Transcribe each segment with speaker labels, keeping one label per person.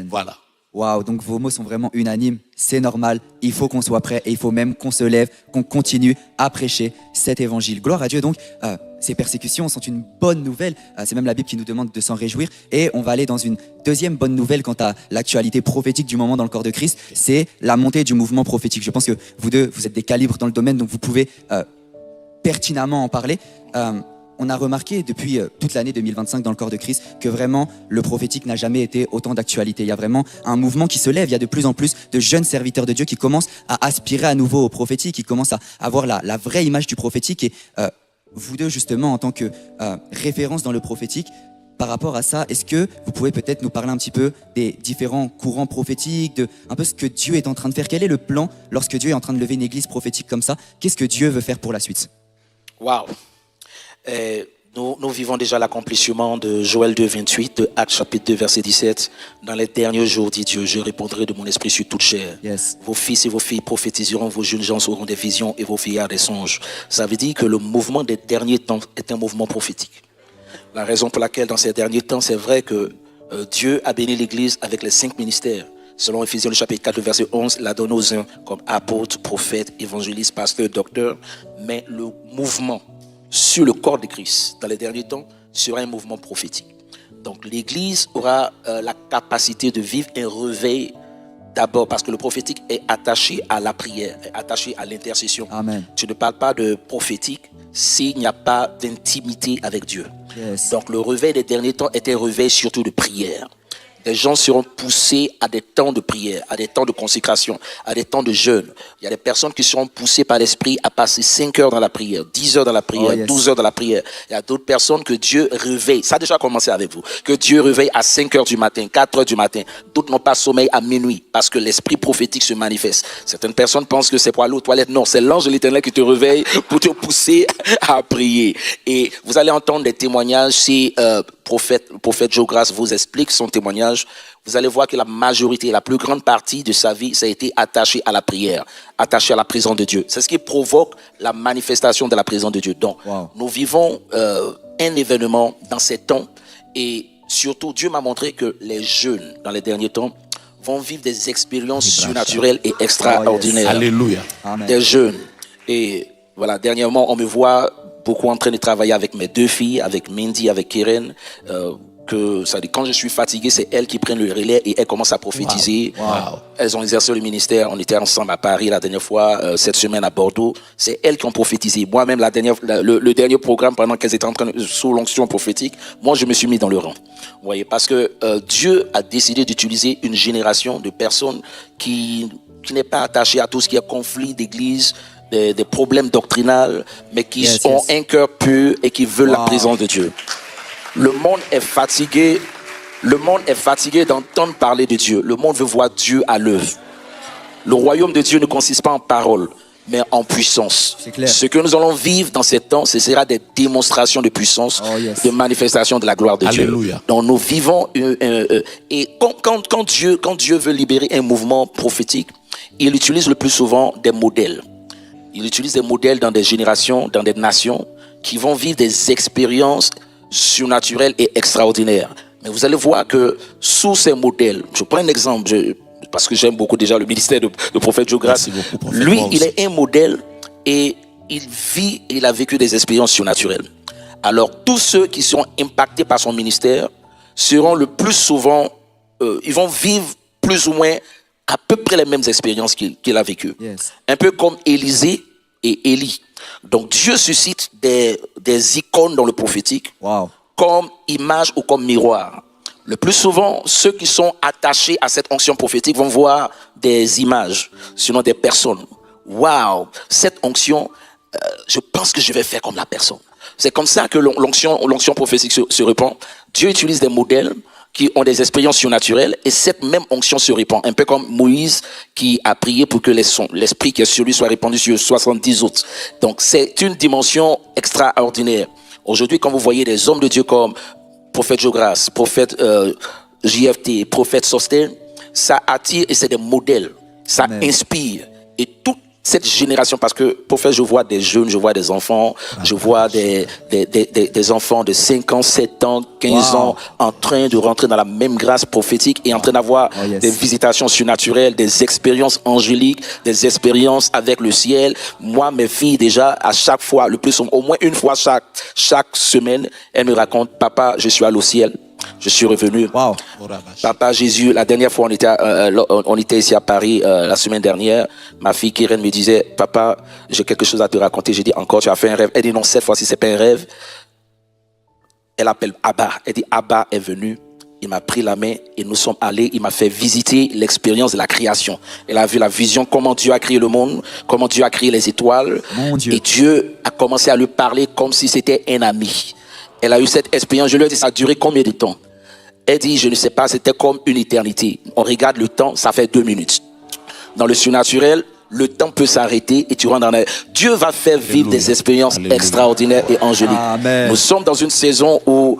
Speaker 1: Voilà.
Speaker 2: Waouh, donc vos mots sont vraiment unanimes, c'est normal, il faut qu'on soit prêt et il faut même qu'on se lève, qu'on continue à prêcher cet évangile. Gloire à Dieu, donc ces persécutions sont une bonne nouvelle, c'est même la Bible qui nous demande de s'en réjouir et on va aller dans une deuxième bonne nouvelle quant à l'actualité prophétique du moment dans le corps de Christ, c'est la montée du mouvement prophétique. Je pense que vous deux, vous êtes des calibres dans le domaine, donc vous pouvez pertinemment en parler. On a remarqué depuis toute l'année 2025 dans le corps de Christ que vraiment le prophétique n'a jamais été autant d'actualité. Il y a vraiment un mouvement qui se lève. Il y a de plus en plus de jeunes serviteurs de Dieu qui commencent à aspirer à nouveau au prophétique, qui commencent à avoir la vraie image du prophétique. Et vous deux, justement, en tant que référence dans le prophétique, par rapport à ça, est-ce que vous pouvez peut-être nous parler un petit peu des différents courants prophétiques, de un peu ce que Dieu est en train de faire? Quel est le plan lorsque Dieu est en train de lever une église prophétique comme ça? Qu'est-ce que Dieu veut faire pour la suite?
Speaker 1: Waouh! Nous vivons déjà l'accomplissement de Joël 2, 28, de Actes chapitre 2, verset 17. Dans les derniers jours, dit Dieu, je répondrai de mon esprit sur toute chair.
Speaker 2: Yes.
Speaker 1: Vos fils et vos filles prophétiseront, vos jeunes gens auront des visions et vos vieillards des songes. Ça veut dire que le mouvement des derniers temps est un mouvement prophétique. La raison pour laquelle dans ces derniers temps, c'est vrai que Dieu a béni l'Église avec les 5 ministères. Selon Éphésiens le chapitre 4, verset 11, il a donné aux uns comme apôtres, prophètes, évangélistes, pasteurs, docteurs. Mais le mouvement sur le corps de Christ, dans les derniers temps, sera un mouvement prophétique. Donc l'Église aura la capacité de vivre un réveil d'abord parce que le prophétique est attaché à la prière, est attaché à l'intercession.
Speaker 2: Amen.
Speaker 1: Tu ne parles pas de prophétique s'il n'y a pas d'intimité avec Dieu.
Speaker 2: Yes.
Speaker 1: Donc le réveil des derniers temps est un réveil surtout de prière. Les gens seront poussés à des temps de prière, à des temps de consécration, à des temps de jeûne. Il y a des personnes qui seront poussées par l'Esprit à passer 5 heures dans la prière, 10 heures dans la prière, 12 heures dans la prière. Il y a d'autres personnes que Dieu réveille. Ça a déjà commencé avec vous. Que Dieu réveille à 5 heures du matin, 4 heures du matin. D'autres n'ont pas sommeil à minuit parce que l'Esprit prophétique se manifeste. Certaines personnes pensent que c'est pour aller aux toilettes. Non, c'est l'ange de l'Éternel qui te réveille pour te pousser à prier. Et vous allez entendre des témoignages si prophète Joe Grace vous explique son témoignage. Vous allez voir que la majorité, la plus grande partie de sa vie, ça a été attaché à la prière, attaché à la présence de Dieu. C'est ce qui provoque la manifestation de la présence de Dieu. Donc, nous vivons un événement dans ces temps et surtout, Dieu m'a montré que les jeunes, dans les derniers temps, vont vivre des expériences surnaturelles et extraordinaires.
Speaker 3: Alléluia.
Speaker 1: Des jeunes. Et voilà, dernièrement, on me voit beaucoup en train de travailler avec mes 2 filles, avec Mindy, avec Keren. Ça dit, quand je suis fatigué, c'est elles qui prennent le relais et elles commencent à prophétiser.
Speaker 3: Wow.
Speaker 1: Elles ont exercé le ministère. On était ensemble à Paris la dernière fois, cette semaine à Bordeaux. C'est elles qui ont prophétisé. Moi-même, le dernier programme, pendant qu'elles étaient en train sous l'onction prophétique, moi, je me suis mis dans le rang. Vous voyez, parce que Dieu a décidé d'utiliser une génération de personnes qui n'est pas attachée à tout ce qui est conflit d'église, des problèmes doctrinaux, mais qui ont un cœur pur et qui veulent la présence de Dieu. Le monde est fatigué. Le monde est fatigué d'entendre parler de Dieu. Le monde veut voir Dieu à l'œuvre. Le royaume de Dieu ne consiste pas en paroles, mais en puissance.
Speaker 2: C'est clair.
Speaker 1: Ce que nous allons vivre dans ces temps, ce sera des démonstrations de puissance, de manifestation de la gloire de
Speaker 3: Alléluia.
Speaker 1: Dieu. Donc nous vivons et quand Dieu veut libérer un mouvement prophétique, il utilise le plus souvent des modèles. Il utilise des modèles dans des générations, dans des nations qui vont vivre des expériences surnaturelles et extraordinaires. Mais vous allez voir que sous ces modèles, je prends un exemple, parce que j'aime beaucoup déjà le ministère de prophète Joe Grace. Lui, il est un modèle et il a vécu des expériences surnaturelles. Alors, tous ceux qui seront impactés par son ministère seront le plus souvent, ils vont vivre plus ou moins à peu près les mêmes expériences qu'il a vécues.
Speaker 2: Yes.
Speaker 1: Un peu comme Élisée et Élie. Donc Dieu suscite des icônes dans le prophétique comme image ou comme miroir. Le plus souvent, ceux qui sont attachés à cette onction prophétique vont voir des images, sinon des personnes. Waouh, cette onction, je pense que je vais faire comme la personne. C'est comme ça que l'onction prophétique se répand. Dieu utilise des modèles qui ont des expériences surnaturelles et cette même onction se répand. Un peu comme Moïse qui a prié pour que l'esprit qui est sur lui soit répandu sur 70 autres. Donc c'est une dimension extraordinaire. Aujourd'hui, quand vous voyez des hommes de Dieu comme prophète Joe Grace, prophète JFT, prophète Sosten, ça attire et c'est des modèles. Ça inspire. Et cette génération, parce que, pour faire, je vois des jeunes, je vois des enfants, je vois des enfants de 5 ans, 7 ans, 15 ans, en train de rentrer dans la même grâce prophétique et en train d'avoir des visitations surnaturelles, des expériences angéliques, des expériences avec le ciel. Moi, mes filles, déjà, à chaque fois, le plus, au moins une fois chaque semaine, elles me racontent, papa, je suis allé au ciel. Je suis revenu.
Speaker 2: Wow.
Speaker 1: Papa Jésus, la dernière fois on était ici à Paris la semaine dernière. Ma fille Keren me disait, papa, j'ai quelque chose à te raconter. J'ai dit, encore, tu as fait un rêve. Elle dit, non, cette fois-ci, c'est pas un rêve. Elle appelle Abba. Elle dit, Abba est venu. Il m'a pris la main et nous sommes allés. Il m'a fait visiter l'expérience de la création. Elle a vu la vision, comment Dieu a créé le monde, comment Dieu a créé les étoiles.
Speaker 2: Mon Dieu.
Speaker 1: Et Dieu a commencé à lui parler comme si c'était un ami. Elle a eu cette expérience. Je lui ai dit, ça a duré combien de temps? Elle dit, je ne sais pas, c'était comme une éternité. On regarde le temps, ça fait 2 minutes. Dans le surnaturel, le temps peut s'arrêter et tu rentres dans la... Dieu va faire vivre des expériences extraordinaires et angéliques.
Speaker 2: Amen.
Speaker 1: Nous sommes dans une saison où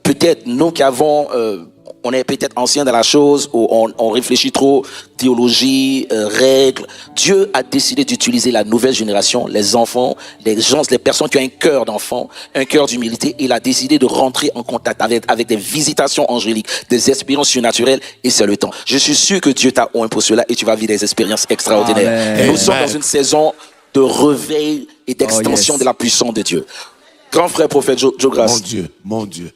Speaker 1: peut-être nous qui avons... on est peut-être anciens dans la chose, où on réfléchit trop, théologie, règles. Dieu a décidé d'utiliser la nouvelle génération, les enfants, les gens, les personnes qui ont un cœur d'enfant, un cœur d'humilité. Il a décidé de rentrer en contact avec des visitations angéliques, des expériences surnaturelles, et c'est le temps. Je suis sûr que Dieu t'a oint pour cela et tu vas vivre des expériences extraordinaires.
Speaker 2: Amen.
Speaker 1: Nous sommes dans une saison de réveil et d'extension de la puissance de Dieu. Grand frère prophète Joe Grace.
Speaker 3: Mon Dieu.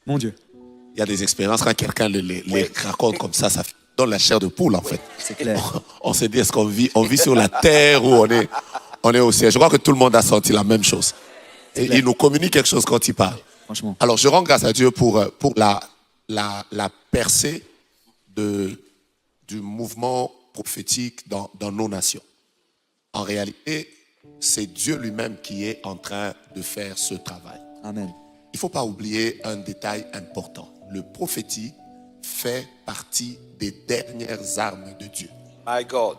Speaker 3: Il y a des expériences, quand quelqu'un les raconte comme ça donne la chair de poule, en fait.
Speaker 2: C'est clair.
Speaker 3: On se dit, est-ce qu'on vit sur la terre ou on est au ciel? Je crois que tout le monde a senti la même chose. Et il nous communique quelque chose quand il parle.
Speaker 2: Franchement.
Speaker 3: Alors, je rends grâce à Dieu pour la percée du mouvement prophétique dans nos nations. En réalité, c'est Dieu lui-même qui est en train de faire ce travail.
Speaker 2: Amen.
Speaker 3: Il ne faut pas oublier un détail important. Le prophétique fait partie des dernières armes de Dieu.
Speaker 1: My God.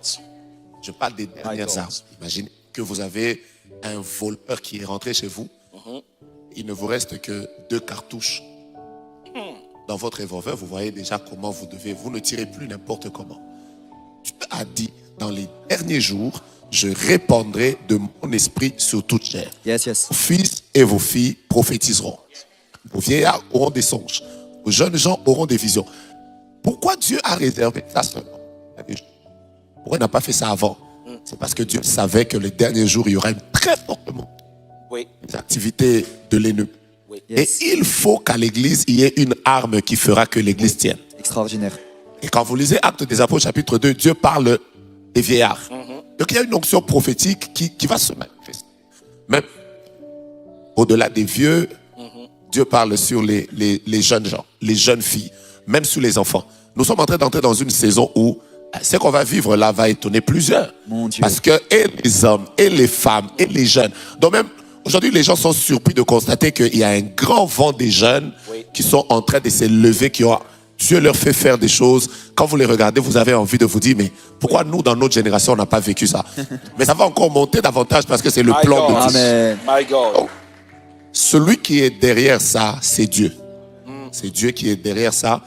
Speaker 3: Je parle des dernières armes. Imaginez que vous avez un voleur qui est rentré chez vous. Il ne vous reste que 2 cartouches. Dans votre revolver, vous voyez déjà comment vous ne tirez plus n'importe comment. Dieu a dit, dans les derniers jours, je répandrai de mon esprit sur toute chair.
Speaker 2: Yes.
Speaker 3: Vos fils et vos filles prophétiseront. Vos vieillards auront des songes. Vos jeunes gens auront des visions. Pourquoi Dieu a réservé ça seulement? Pourquoi il n'a pas fait ça avant? C'est parce que Dieu savait que les derniers jours, il y aura une très forte montée des activités de l'ennemi.
Speaker 2: Yes.
Speaker 3: Et il faut qu'à l'église, il y ait une arme qui fera que l'église tienne.
Speaker 2: Extraordinaire.
Speaker 3: Et quand vous lisez Actes des Apôtres, chapitre 2, Dieu parle des vieillards. Donc il y a une onction prophétique qui va se manifester. Même au-delà des vieux, Dieu parle sur les jeunes gens, les jeunes filles, même sur les enfants. Nous sommes en train d'entrer dans une saison où ce qu'on va vivre là va étonner plusieurs.
Speaker 2: Mon Dieu.
Speaker 3: Parce que et les hommes, et les femmes, et les jeunes. Donc même aujourd'hui, les gens sont surpris de constater qu'il y a un grand vent des jeunes qui sont en train de se lever, Dieu leur fait faire des choses. Quand vous les regardez, vous avez envie de vous dire, mais pourquoi nous, dans notre génération, on n'a pas vécu ça? Mais ça va encore monter davantage parce que c'est le plan de Dieu.
Speaker 2: Amen.
Speaker 1: My God.
Speaker 3: Donc, celui qui est derrière ça, c'est Dieu. C'est Dieu qui est derrière ça.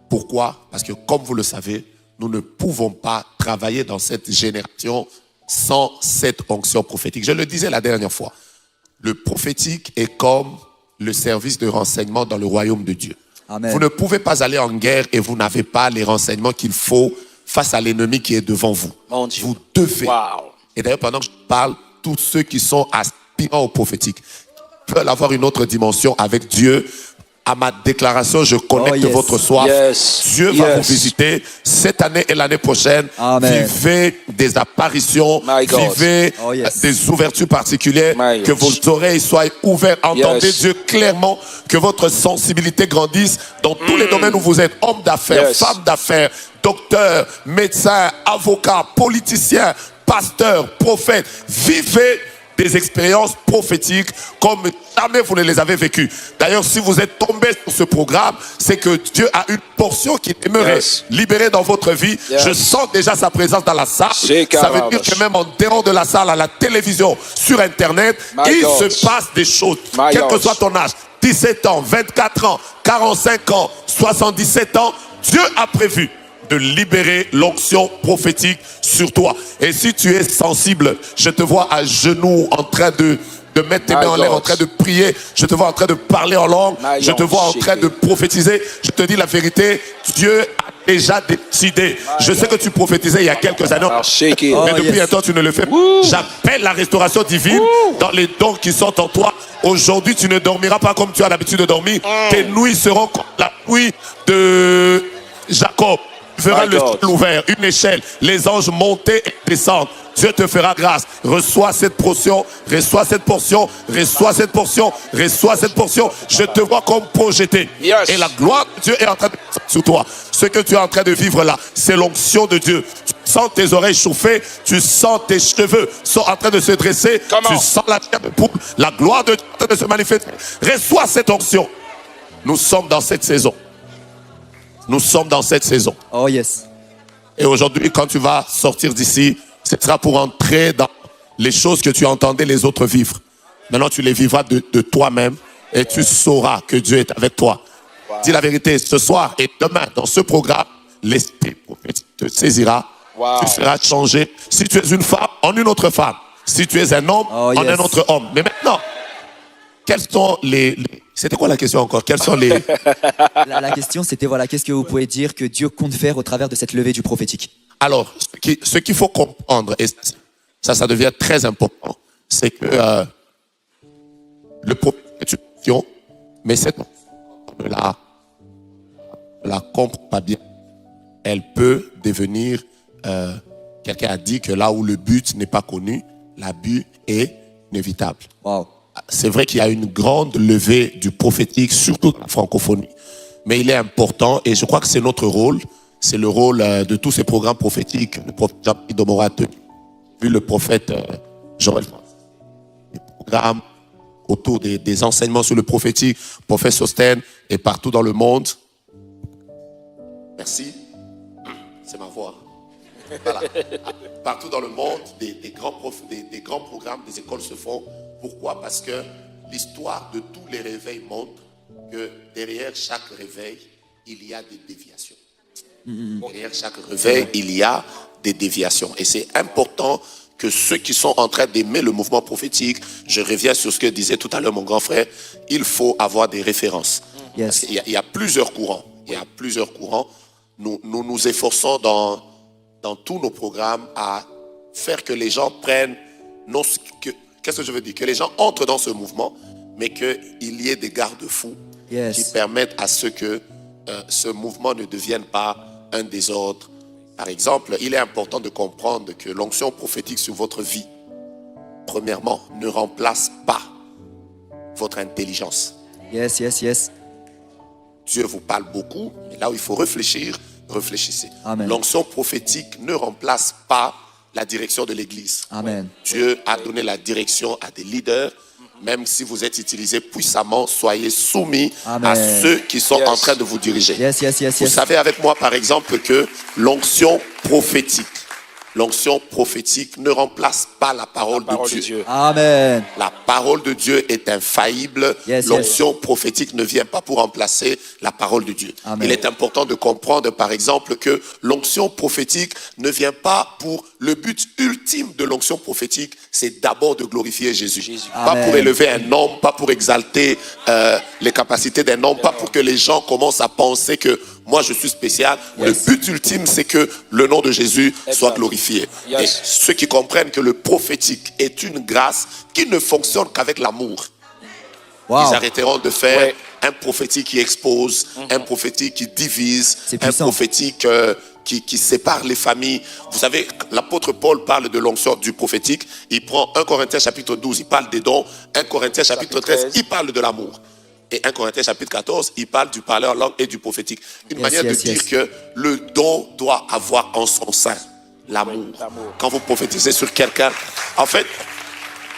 Speaker 3: Pourquoi? Parce que comme vous le savez, nous ne pouvons pas travailler dans cette génération sans cette onction prophétique. Je le disais la dernière fois. Le prophétique est comme le service de renseignement dans le royaume de Dieu.
Speaker 2: Amen.
Speaker 3: Vous ne pouvez pas aller en guerre et vous n'avez pas les renseignements qu'il faut face à l'ennemi qui est devant vous.
Speaker 1: Mon Dieu.
Speaker 3: Vous devez.
Speaker 1: Wow.
Speaker 3: Et d'ailleurs, pendant que je parle, tous ceux qui sont aspirants au prophétique veulent avoir une autre dimension avec Dieu. À ma déclaration, je connecte votre soif. Dieu va vous visiter cette année et l'année prochaine.
Speaker 2: Amen.
Speaker 3: Vivez des apparitions. Vivez des ouvertures particulières. Que vos oreilles soient ouvertes. Entendez Dieu clairement. Que votre sensibilité grandisse dans tous les domaines où vous êtes. Hommes d'affaires, femmes d'affaires, docteurs, médecins, avocats, politiciens, pasteurs, prophètes. Vivez des expériences prophétiques comme jamais vous ne les avez vécues. D'ailleurs, si vous êtes tombé sur ce programme, c'est que Dieu a une portion qu'il aimerait libérer dans votre vie. Je sens déjà sa présence dans la salle. Ça veut dire que même en dehors de la salle, à la télévision, sur Internet, il se passe des choses. Quel que soit ton âge, 17 ans, 24 ans, 45 ans, 77 ans, Dieu a prévu de libérer l'onction prophétique sur toi. Et si tu es sensible, je te vois à genoux en train de mettre tes mains en l'air, en train de prier. Je te vois en train de parler en langue. Je te vois en train de prophétiser. Je te dis la vérité, Dieu a déjà décidé. Je sais que tu prophétisais il y a quelques années. Mais depuis un temps, tu ne le fais pas. J'appelle la restauration divine dans les dons qui sont en toi. Aujourd'hui, tu ne dormiras pas comme tu as l'habitude de dormir. Tes nuits seront comme la nuit de Jacob. Tu feras le ciel ouvert, une échelle, les anges monter et descendre. Dieu te fera grâce. Reçois cette portion, reçois cette portion, reçois cette portion, reçois cette portion. Je te vois comme projeté. Et la gloire de Dieu est en train de descendre sur toi. Ce que tu es en train de vivre là, c'est l'onction de Dieu. Tu sens tes oreilles chauffées, tu sens tes cheveux sont en train de se dresser, tu sens la chair de poule, la gloire de Dieu est en train de se manifester. Reçois cette onction. Nous sommes dans cette saison. Nous sommes dans cette saison.
Speaker 2: Oh yes.
Speaker 3: Et aujourd'hui, quand tu vas sortir d'ici, ce sera pour entrer dans les choses que tu entendais les autres vivre. Maintenant, tu les vivras de toi-même et tu sauras que Dieu est avec toi. Dis la vérité, ce soir et demain, dans ce programme, l'esprit prophétique te saisira. Tu seras changé. Si tu es une femme, en une autre femme. Si tu es un homme, en un autre homme. Mais maintenant, quels sont les... C'était quoi la question encore? Quels sont les...
Speaker 2: La question, c'était, voilà, qu'est-ce que vous pouvez dire que Dieu compte faire au travers de cette levée du prophétique?
Speaker 3: Alors, ce qu'il faut comprendre, et ça devient très important, c'est que le prophétique est une option, mais cette option, on ne la comprend pas bien. Elle peut devenir... quelqu'un a dit que là où le but n'est pas connu, l'abus est inévitable.
Speaker 2: Wow.
Speaker 3: C'est vrai qu'il y a une grande levée du prophétique, surtout dans la francophonie. Mais il est important, et je crois que c'est notre rôle, c'est le rôle de tous ces programmes prophétiques. Le prophète Jean-Pierre Domora, vu le prophète Joël, les programmes autour des enseignements sur le prophétique, prophète Sostène, et partout dans le monde. Merci. C'est ma voix. Voilà. Partout dans le monde, des grands programmes, des écoles se font. Pourquoi? Parce que l'histoire de tous les réveils montre que derrière chaque réveil, il y a des déviations. Derrière chaque réveil, il y a des déviations. Et c'est important que ceux qui sont en train d'aimer le mouvement prophétique, je reviens sur ce que disait tout à l'heure mon grand frère, il faut avoir des références. Parce qu'il y a plusieurs courants. Il y a plusieurs courants. Nous nous efforçons dans tous nos programmes à faire que les gens prennent qu'est-ce que je veux dire? Que les gens entrent dans ce mouvement, mais qu'il y ait des garde-fous qui permettent à ce que ce mouvement ne devienne pas un désordre. Par exemple, il est important de comprendre que l'onction prophétique sur votre vie, premièrement, ne remplace pas votre intelligence.
Speaker 2: Yes.
Speaker 3: Dieu vous parle beaucoup, mais là où il faut réfléchir, réfléchissez.
Speaker 2: Amen.
Speaker 3: L'onction prophétique ne remplace pas la direction de l'Église.
Speaker 2: Amen.
Speaker 3: Dieu a donné la direction à des leaders. Même si vous êtes utilisé puissamment, soyez soumis à ceux qui sont en train de vous diriger. Vous savez avec moi, par exemple, que l'onction prophétique ne remplace pas la parole de Dieu.
Speaker 2: Amen.
Speaker 3: La parole de Dieu est infaillible. L'onction prophétique ne vient pas pour remplacer la parole de Dieu.
Speaker 2: Amen.
Speaker 3: Il est important de comprendre, par exemple, que l'onction prophétique ne vient pas pour... Le but ultime de l'onction prophétique, c'est d'abord de glorifier Jésus. Pas pour élever un homme, pas pour exalter les capacités d'un homme, pas pour que les gens commencent à penser que moi je suis spécial. Le but ultime, c'est que le nom de Jésus soit glorifié. Et ceux qui comprennent que le prophétique est une grâce qui ne fonctionne qu'avec l'amour, ils arrêteront de faire un prophétique qui expose, un prophétique qui divise, un prophétique qui sépare les familles. Vous savez, l'apôtre Paul parle de l'onction du prophétique. Il prend 1 Corinthiens chapitre 12, il parle des dons. 1 Corinthiens chapitre 13, il parle de l'amour. Et 1 Corinthiens chapitre 14, il parle du parler en langue et du prophétique. Une manière de dire que le don doit avoir en son sein l'amour. Quand vous prophétisez sur quelqu'un, en fait,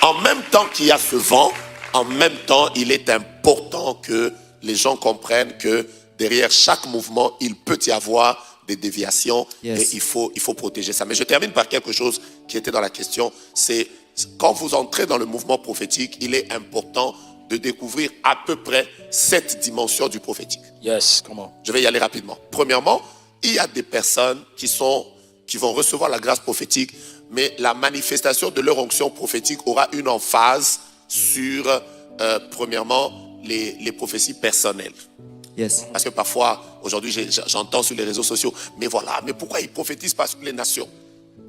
Speaker 3: en même temps qu'il y a ce vent, en même temps, il est important que les gens comprennent que derrière chaque mouvement, il peut y avoir des déviations et il faut protéger ça. Mais je termine par quelque chose qui était dans la question. C'est quand vous entrez dans le mouvement prophétique, il est important de découvrir à peu près 7 dimensions du prophétique.
Speaker 1: Comment?
Speaker 3: Je vais y aller rapidement. Premièrement, il y a des personnes qui vont recevoir la grâce prophétique, mais la manifestation de leur onction prophétique aura une emphase sur, premièrement, les prophéties personnelles.
Speaker 2: Yes.
Speaker 3: Parce que parfois, aujourd'hui, j'entends sur les réseaux sociaux, mais pourquoi ils ne prophétisent pas sur les nations?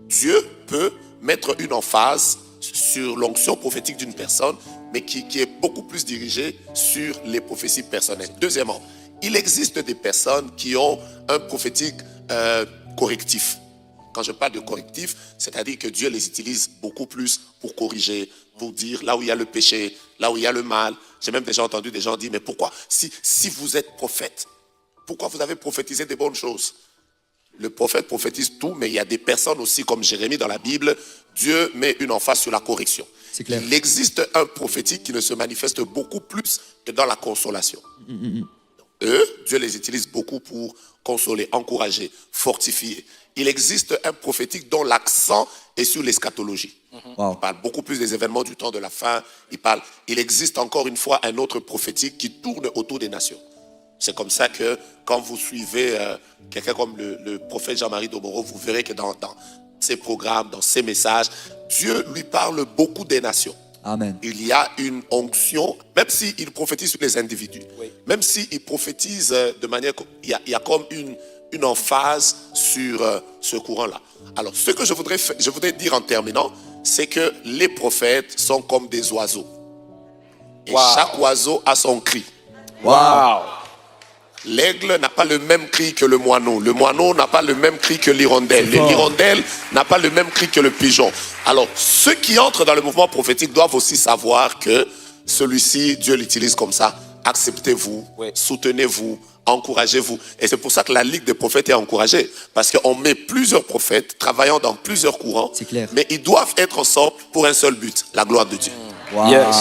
Speaker 3: Dieu peut mettre une emphase sur l'onction prophétique d'une personne, mais qui est beaucoup plus dirigée sur les prophéties personnelles. Deuxièmement, il existe des personnes qui ont un prophétique correctif. Quand je parle de correctif, c'est-à-dire que Dieu les utilise beaucoup plus pour corriger, pour dire là où il y a le péché, là où il y a le mal. J'ai même déjà entendu des gens dire, mais pourquoi, si vous êtes prophète, pourquoi vous avez prophétisé des bonnes choses? Le prophète prophétise tout, mais il y a des personnes aussi comme Jérémie dans la Bible, Dieu met une emphase sur la correction.
Speaker 2: C'est clair.
Speaker 3: Il existe un prophétique qui ne se manifeste beaucoup plus que dans la consolation. Eux, Dieu les utilise beaucoup pour consoler, encourager, fortifier. Il existe un prophétique dont l'accent est sur l'eschatologie.
Speaker 2: Wow.
Speaker 3: Il parle beaucoup plus des événements du temps de la fin. Il existe encore une fois un autre prophétique qui tourne autour des nations. C'est comme ça que quand vous suivez quelqu'un comme le prophète Jean-Marie Domoro, vous verrez que dans ses programmes, dans ses messages, Dieu lui parle beaucoup des nations.
Speaker 2: Amen.
Speaker 3: Il y a une onction, même s'il prophétise sur les individus, même s'il prophétise de manière... Il y a comme une emphase sur ce courant-là. Alors, ce que je voudrais dire en terminant, c'est que les prophètes sont comme des oiseaux. Et chaque oiseau a son cri.
Speaker 1: Wow.
Speaker 3: L'aigle n'a pas le même cri que le moineau. Le moineau n'a pas le même cri que l'hirondelle. L'hirondelle n'a pas le même cri que le pigeon. Alors, ceux qui entrent dans le mouvement prophétique doivent aussi savoir que celui-ci, Dieu l'utilise comme ça. Acceptez-vous, soutenez-vous, encouragez-vous. Et c'est pour ça que la Ligue des prophètes est encouragée. Parce qu'on met plusieurs prophètes travaillant dans plusieurs courants.
Speaker 2: C'est clair.
Speaker 3: Mais ils doivent être ensemble pour un seul but, la gloire de Dieu.
Speaker 2: Wow.
Speaker 1: Yes.